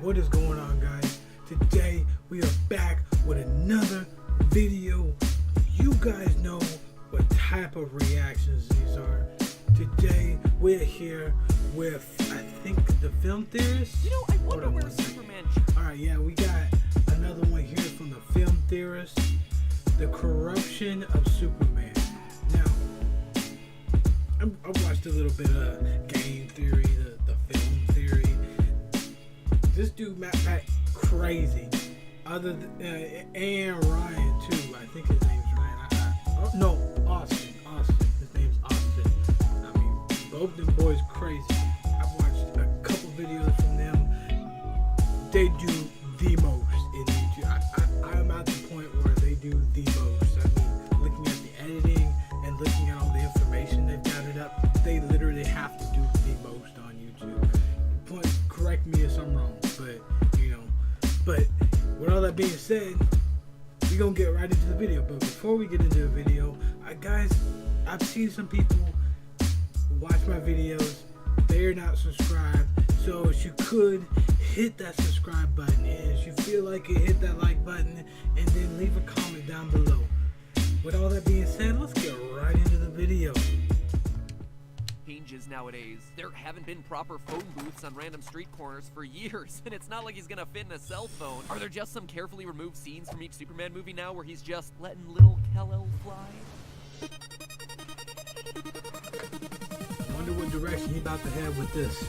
What is going on, guys? Today we are back with another video. You guys know what type of reactions these are. Today we're here with, I think, the film theorist. You know, I wonder where Superman... Alright, yeah, we got another one here from the film theorist. The corruption of Superman. Now, I watched a little bit of game theory, the film theory. This dude, Matt, crazy. Other than, and Ryan too. I think his name's Ryan. No, Austin. His name's Austin. I mean, both them boys crazy. I've watched a couple videos from them. They do the most in YouTube. I'm at the point where they do the most. I mean, looking at the editing and looking at all the information they've gathered up, they literally have to do the most on YouTube. Correct me if I'm wrong, but with all that being said, we're gonna get right into the video. But before we get into the video, guys, I've seen some people watch my videos, they're not subscribed, so if you could hit that subscribe button, and if you feel like it, hit that like button, and then leave a comment down below. With all that being said, let's get right into the video. Changes nowadays. There haven't been proper phone booths on random street corners for years, and it's not like he's gonna fit in a cell phone. Are there just some carefully removed scenes from each Superman movie now where he's just letting little Kal-El fly? I wonder what direction he's about to head with this.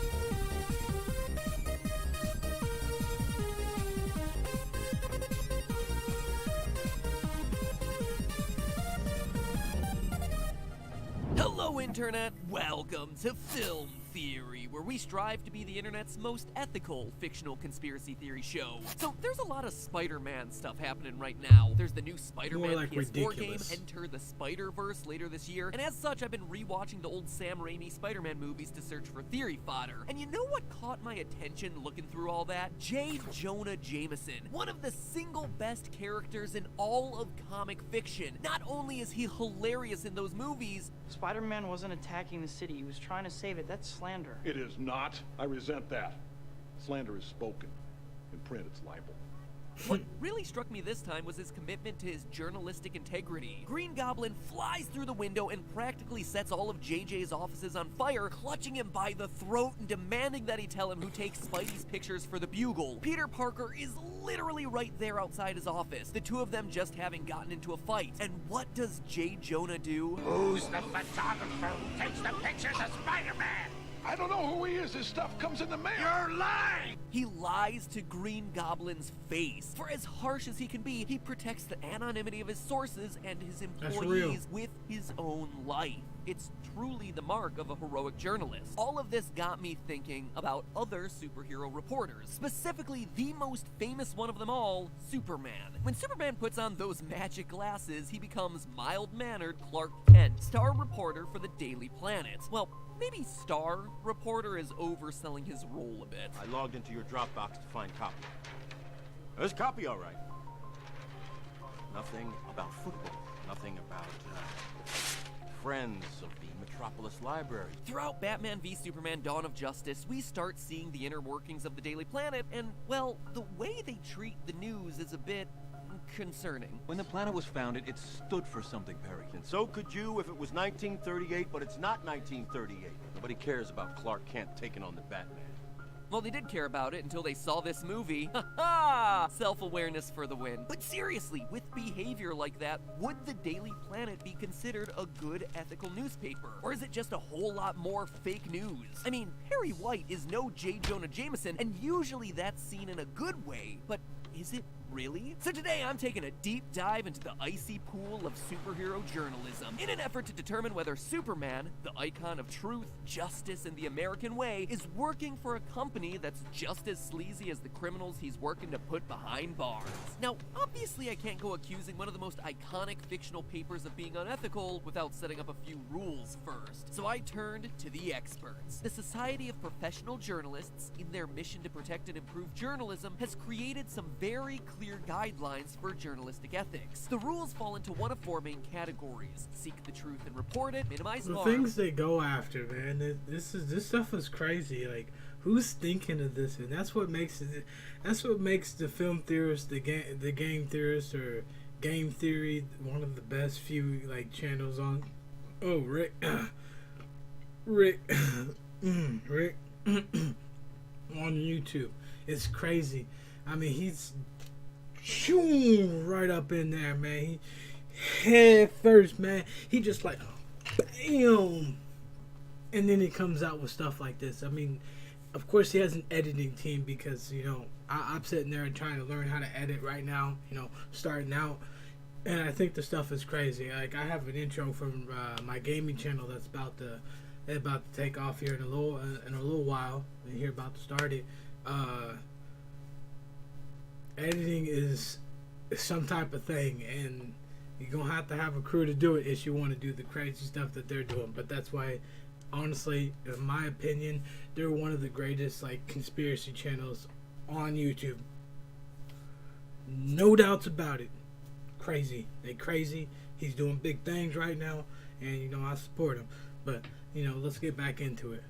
Hello, Internet! Welcome to Film Theory, where we strive to be the internet's most ethical fictional conspiracy theory show. So there's a lot of Spider-Man stuff happening right now. There's the new Spider-Man like PS4 ridiculous. game, Enter the Spider-Verse, later this year, and as such, I've been rewatching the old Sam Raimi Spider-Man movies to search for theory fodder. And you know what caught my attention looking through all that? J. Jonah Jameson, one of the single best characters in all of comic fiction. Not only is he hilarious in those movies, Spider-Man wasn't attacking the city. He was trying to save it. That's slander. It is not. I resent that. Slander is spoken. In print, it's libel. what really struck me this time was his commitment to his journalistic integrity. Green Goblin flies through the window and practically sets all of JJ's offices on fire, clutching him by the throat and demanding that he tell him who takes Spidey's pictures for the Bugle. Peter Parker is literally right there outside his office, the two of them just having gotten into a fight. And what does J. Jonah do? Who's the photographer who takes the pictures of Spider-Man? I don't know who he is. His stuff comes in the mail. You're lying! He lies to Green Goblin's face. For as harsh as he can be, he protects the anonymity of his sources and his employees with his own life. It's truly the mark of a heroic journalist. All of this got me thinking about other superhero reporters, specifically the most famous one of them all, Superman. When Superman puts on those magic glasses, he becomes mild-mannered Clark Kent, star reporter for the Daily Planet. Well, maybe star reporter is overselling his role a bit. I logged into your Dropbox to find copy. There's copy, all right. Nothing about football. Nothing about, friends of the Metropolis Library. Throughout Batman v Superman Dawn of Justice, we start seeing the inner workings of the Daily Planet, and, well, the way they treat the news is a bit concerning. When the planet was founded, it stood for something, Perry. And so could you if it was 1938, but it's not 1938. Nobody cares about Clark Kent taking on the Batman. Well, they did care about it until they saw this movie. Ha ha! Self-awareness for the win. But seriously, with behavior like that, would the Daily Planet be considered a good ethical newspaper? Or is it just a whole lot more fake news? I mean, Perry White is no J. Jonah Jameson, and usually that's seen in a good way, but is it really? So today I'm taking a deep dive into the icy pool of superhero journalism in an effort to determine whether Superman, the icon of truth, justice, and the American way, is working for a company that's just as sleazy as the criminals he's working to put behind bars. Now, obviously I can't go accusing one of the most iconic fictional papers of being unethical without setting up a few rules first. So I turned to the experts. The Society of Professional Journalists, in their mission to protect and improve journalism, has created some very clear guidelines for journalistic ethics. The rules fall into one of 4 main categories: seek the truth and report it, minimize The harm. things they go after, man. This stuff is crazy. Like, who's thinking of this? And that's what makes it. That's what makes the film theorist, the game theorist, or game theory one of the best few like channels on. Oh, Rick, Rick, Rick, on YouTube. It's crazy. I mean, he's right up in there, man. He head first, man. He just like, bam, and then he comes out with stuff like this. I mean, of course he has an editing team because, you know, I'm sitting there and trying to learn how to edit right now, you know, starting out, and I think the stuff is crazy. Like, I have an intro from my gaming channel that's about to take off here in a little while. And here about to start it. Editing is some type of thing, and you're gonna have to have a crew to do it if you want to do the crazy stuff that they're doing. But that's why, honestly, in my opinion, they're one of the greatest like conspiracy channels on YouTube. No doubts about it. Crazy. They crazy. He's doing big things right now, and you know, I support him. But, you know, let's get back into it.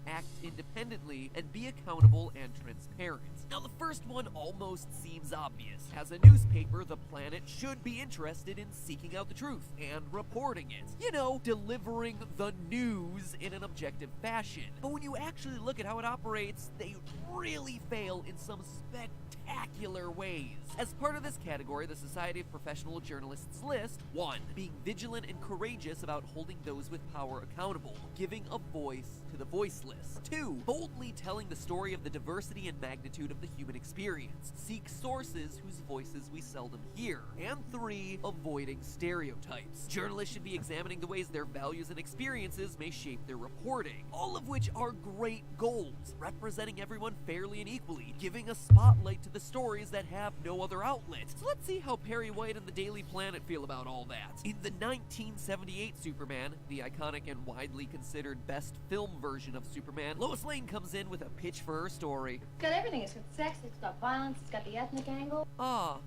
Act independently and be accountable and transparent. Now, the first one almost seems obvious. As a newspaper, The Planet should be interested in seeking out the truth and reporting it. You know, delivering the news in an objective fashion. But when you actually look at how it operates, they really fail in some spectacular ways. As part of this category, the Society of Professional Journalists list 1. Being vigilant and courageous about holding those with power accountable, giving a voice to the voiceless. 2. Boldly telling the story of the diversity and magnitude of the human experience. Seek sources whose voices we seldom hear. And 3. Avoiding stereotypes. Journalists should be examining the ways their values and experiences may shape their reporting. All of which are great goals, representing everyone fairly and equally, giving a spotlight to the stories that have no other outlet. So let's see how Perry White and the Daily Planet feel about all that. In the 1978 Superman, the iconic and widely considered best film version of Superman, Lois Lane comes in with a pitch for her story. It's got everything. It's got sex, it's got violence, it's got the ethnic angle. Ah,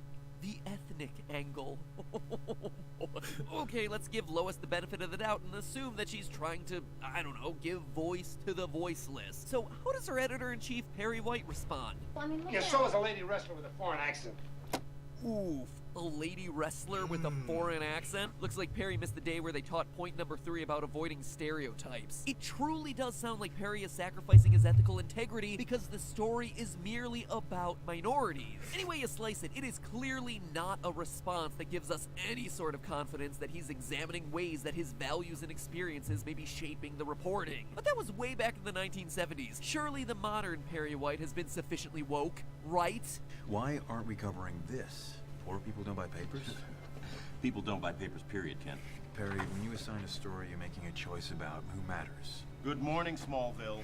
the ethnic angle. Okay, let's give Lois the benefit of the doubt and assume that she's trying to, I don't know, give voice to the voiceless. So how does her editor-in-chief, Perry White, respond? Well, I mean, look Yeah, at so it. is a lady wrestler with a foreign accent. Oof. A lady wrestler with a foreign accent? Looks like Perry missed the day where they taught point number 3 about avoiding stereotypes. It truly does sound like Perry is sacrificing his ethical integrity because the story is merely about minorities. Any way you slice it, it is clearly not a response that gives us any sort of confidence that he's examining ways that his values and experiences may be shaping the reporting. But that was way back in the 1970s. Surely the modern Perry White has been sufficiently woke, right? Why aren't we covering this? Poor people don't buy papers? People don't buy papers, period, Ken. Perry, when you assign a story, you're making a choice about who matters. Good morning, Smallville.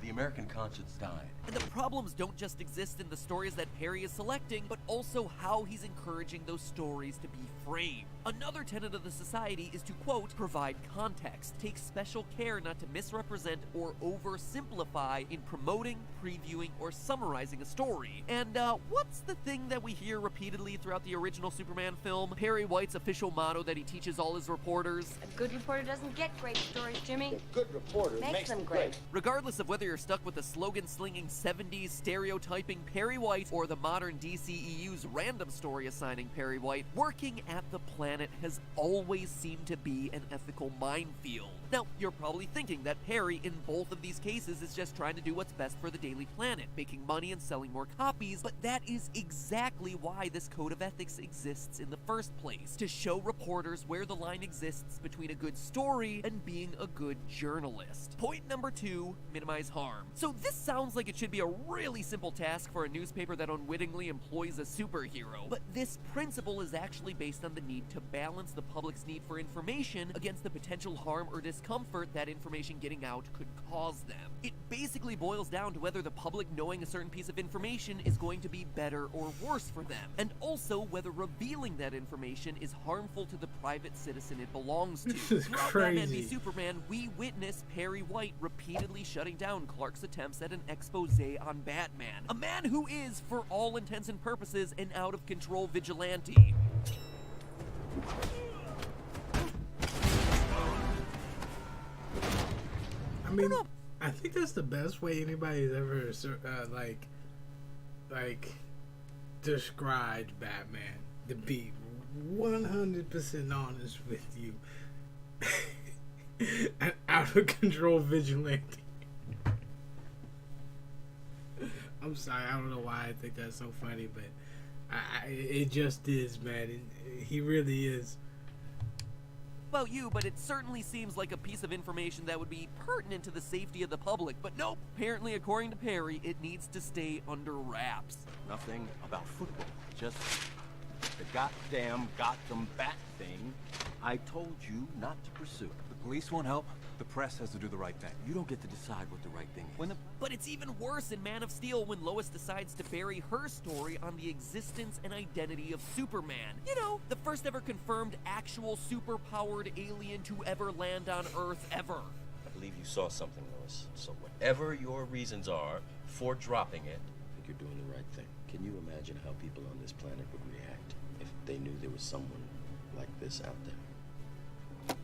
The American conscience died. And the problems don't just exist in the stories that Perry is selecting, but also how he's encouraging those stories to be framed. Another tenet of the Society is to, quote, provide context, take special care not to misrepresent or oversimplify in promoting, previewing, or summarizing a story. And what's the thing that we hear repeatedly throughout the original Superman film? Perry White's official motto that he teaches all his reporters? A good reporter doesn't get great stories, Jimmy. A good reporter Makes them great. Regardless of whether you're stuck with the slogan-slinging 70s stereotyping Perry White or the modern DCEU's random story assigning Perry White, working at the Planet has always seemed to be an ethical minefield. Now, you're probably thinking that Perry, in both of these cases, is just trying to do what's best for the Daily Planet, making money and selling more copies, but that is exactly why this code of ethics exists in the first place, to show reporters where the line exists between a good story and being a good journalist. Point number 2, minimize harm. So this sounds like it should be a really simple task for a newspaper that unwittingly employs a superhero, but this principle is actually based on the need to balance the public's need for information against the potential harm or discomfort discomfort that information getting out could cause them. It basically boils down to whether the public knowing a certain piece of information is going to be better or worse for them, and also whether revealing that information is harmful to the private citizen it belongs to. This is Throughout Batman v crazy. Superman, we witness Perry White repeatedly shutting down Clark's attempts at an expose on Batman, a man who is, for all intents and purposes, an out-of-control vigilante. I mean, I think that's the best way anybody's ever described Batman. To be 100% honest with you, an out of control vigilante. I'm sorry, I don't know why I think that's so funny, but it just is, man. He really is. About you, but it certainly seems like a piece of information that would be pertinent to the safety of the public. But nope, apparently according to Perry, it needs to stay under wraps. Nothing about football. Just the goddamn Gotham Bat thing I told you not to pursue. The police won't help. The press has to do the right thing. You don't get to decide what the right thing is. But it's even worse in Man of Steel when Lois decides to bury her story on the existence and identity of Superman. You know, the first ever confirmed actual superpowered alien to ever land on Earth ever. I believe you saw something, Lois. So whatever your reasons are for dropping it, I think you're doing the right thing. Can you imagine how people on this planet would react if they knew there was someone like this out there?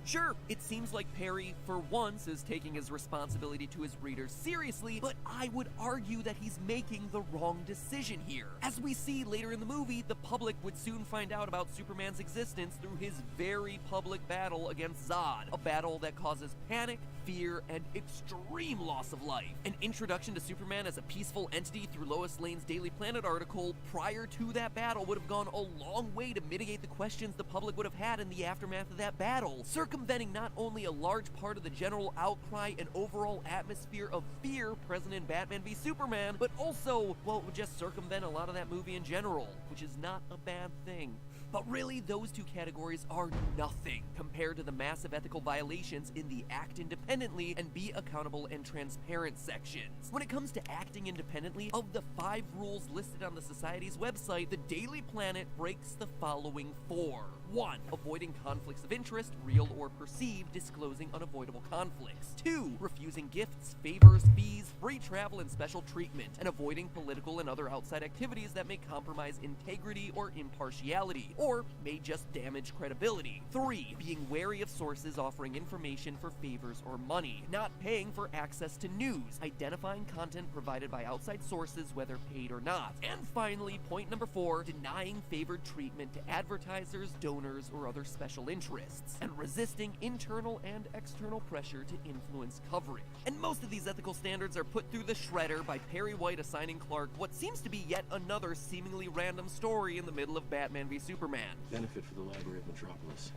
Sure, it seems like Perry, for once, is taking his responsibility to his readers seriously, but I would argue that he's making the wrong decision here. As we see later in the movie, the public would soon find out about Superman's existence through his very public battle against Zod, a battle that causes panic, fear, and extreme loss of life. An introduction to Superman as a peaceful entity through Lois Lane's Daily Planet article prior to that battle would have gone a long way to mitigate the questions the public would have had in the aftermath of that battle, circumventing not only a large part of the general outcry and overall atmosphere of fear present in Batman v Superman, but also, well, it would just circumvent a lot of that movie in general, which is not a bad thing. But really, those two categories are nothing compared to the massive ethical violations in the Act Independently and Be Accountable and Transparent sections. When it comes to acting independently, of the 5 rules listed on the Society's website, the Daily Planet breaks the following 4. 1. Avoiding conflicts of interest, real or perceived, disclosing unavoidable conflicts. 2. Refusing gifts, favors, fees, free travel, and special treatment, and avoiding political and other outside activities that may compromise integrity or impartiality, or may just damage credibility. 3. Being wary of sources offering information for favors or money. Not paying for access to news. Identifying content provided by outside sources, whether paid or not. And finally, point number 4, denying favored treatment to advertisers, donors, or other special interests, and resisting internal and external pressure to influence coverage. And most of these ethical standards are put through the shredder by Perry White assigning Clark what seems to be yet another seemingly random story in the middle of Batman v Superman. Benefit for the Library of Metropolis.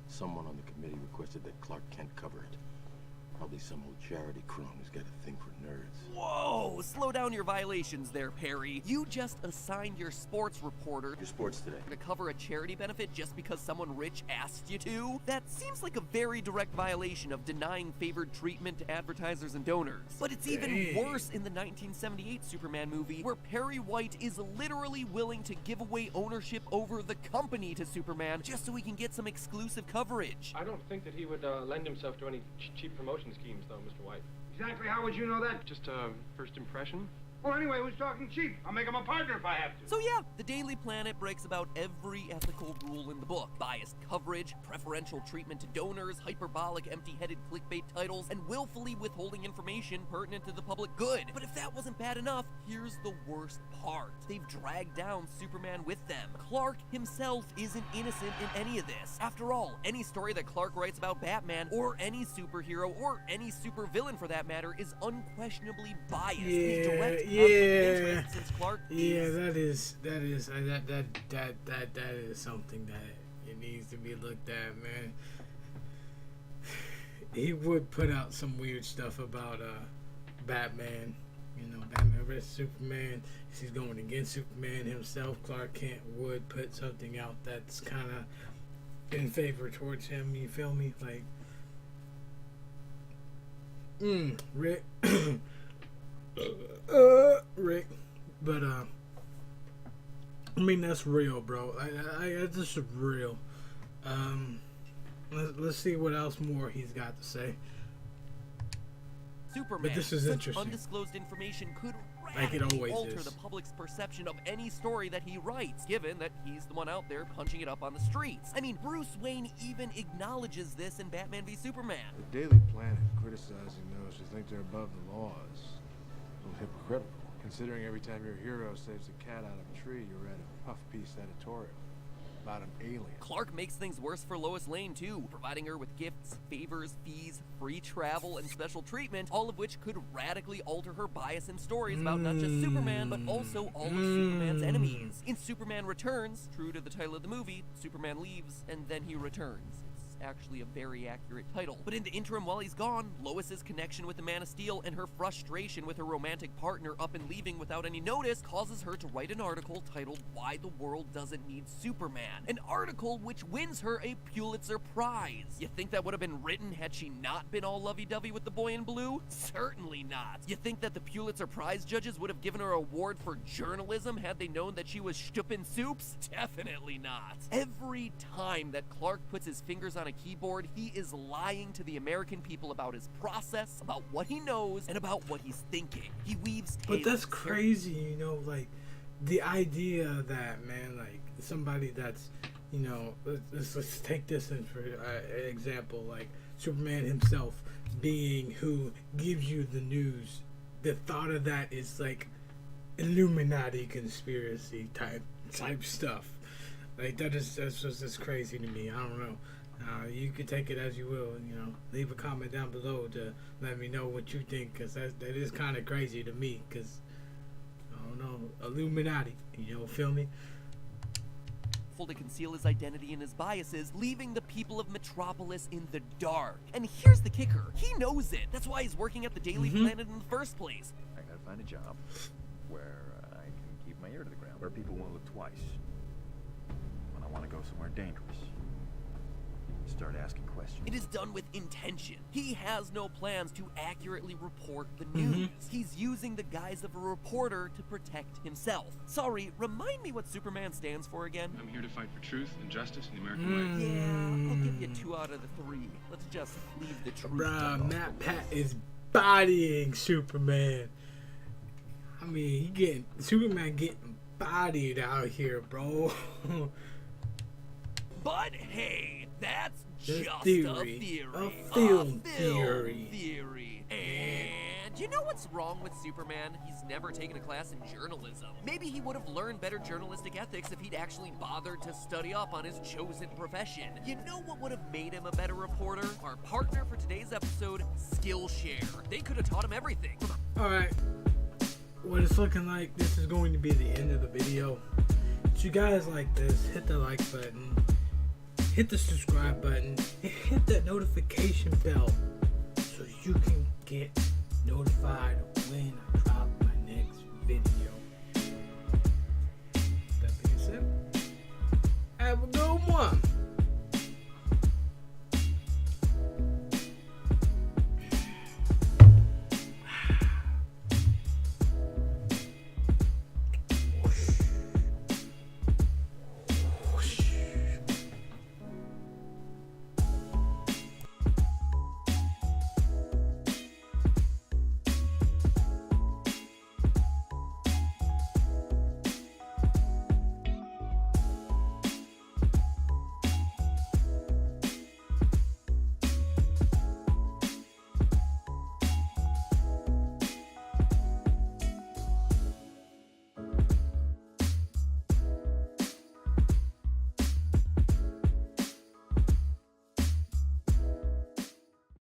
Someone on the committee requested that Clark Kent cover it. Probably some old charity crone who's got a thing for nerds. Whoa! Slow down your violations there, Perry. You just assigned your sports reporter Your sports today. to cover a charity benefit just because someone rich asked you to? That seems like a very direct violation of denying favored treatment to advertisers and donors. But it's even worse in the 1978 Superman movie, where Perry White is literally willing to give away ownership over the company to Superman just so he can get some exclusive coverage. I don't think that he would lend himself to any cheap promotion schemes, though, Mr. White. Exactly how would you know that? Just first impression. Well, anyway, who's talking cheap? I'll make him a partner if I have to. So yeah, the Daily Planet breaks about every ethical rule in the book. Biased coverage, preferential treatment to donors, hyperbolic, empty-headed clickbait titles, and willfully withholding information pertinent to the public good. But if that wasn't bad enough, here's the worst part. They've dragged down Superman with them. Clark himself isn't innocent in any of this. After all, any story that Clark writes about Batman, or any superhero, or any supervillain for that matter, is unquestionably biased. His direct conflict of interest, since Clark is that is something that it needs to be looked at, man. He would put out some weird stuff about Batman. You know, Batman vs Superman. He's going against Superman himself. Clark Kent would put something out that's kind of in favor towards him. You feel me? Like, Rick. Rick. But, I mean, that's real, bro. That's just real. Let's see what else more he's got to say. Superman. But this is Such interesting. undisclosed information could Like it radically always alter is. the public's perception of any story that he writes, given that he's the one out there punching it up on the streets. I mean, Bruce Wayne even acknowledges this in Batman v Superman. The Daily Planet criticizing those who think they're above the law is a little hypocritical, considering every time your hero saves a cat out of a tree, you read a puff piece editorial about an alien. Clark makes things worse for Lois Lane, too, providing her with gifts, favors, fees, free travel, and special treatment, all of which could radically alter her bias in stories about not just Superman, but also all of Superman's enemies. In Superman Returns, true to the title of the movie, Superman leaves, and then he returns. It's actually a very accurate title. But in the interim while he's gone, Lois's connection with the Man of Steel and her frustration with her romantic partner up and leaving without any notice causes her to write an article titled Why the World Doesn't Need Superman. An article which wins her a Pulitzer Prize. You think that would have been written had she not been all lovey-dovey with the boy in blue? Certainly not. You think that the Pulitzer Prize judges would have given her an award for journalism had they known that she was shtuppin' soups? Definitely not. Every time that Clark puts his fingers on a keyboard, he is lying to the American people about his process, about what he knows, and about what he's thinking. He weaves tales. But that's crazy, you know, like, the idea that, man, like, somebody that's, you know, let's take this in for example, like, Superman himself being who gives you the news. The thought of that is, like, Illuminati conspiracy type stuff. Like, that's just crazy to me. I don't know. You can take it as you will, you know. Leave a comment down below to let me know what you think, because that is kind of crazy to me, because, I don't know, Illuminati, you know, feel me? To conceal his identity and his biases, leaving the people of Metropolis in the dark. And here's the kicker. He knows it. That's why he's working at the Daily Planet in the first place. I gotta find a job where I can keep my ear to the ground, where people won't look twice. When I want to go somewhere dangerous, start asking questions. It is done with intention. He has no plans to accurately report the news. He's using the guise of a reporter to protect himself. Sorry, remind me what Superman stands for again? I'm here to fight for truth and justice in the American way. Yeah, I'll give you 2 out of the 3. Let's just leave the truth. Bruh, Matt Pat is bodying Superman. I mean, Superman getting bodied out here, bro. But hey, that's just theory. a A film theory. theory. And you know what's wrong with Superman? He's never taken a class in journalism. Maybe he would have learned better journalistic ethics if he'd actually bothered to study up on his chosen profession. You know what would have made him a better reporter? Our partner for today's episode, Skillshare. They could have taught him everything. Alright, what it's looking like, this is going to be the end of the video. If you guys like this, hit the like button, hit the subscribe button, and hit that notification bell so you can get notified when I drop my next video. That being said, have a good one.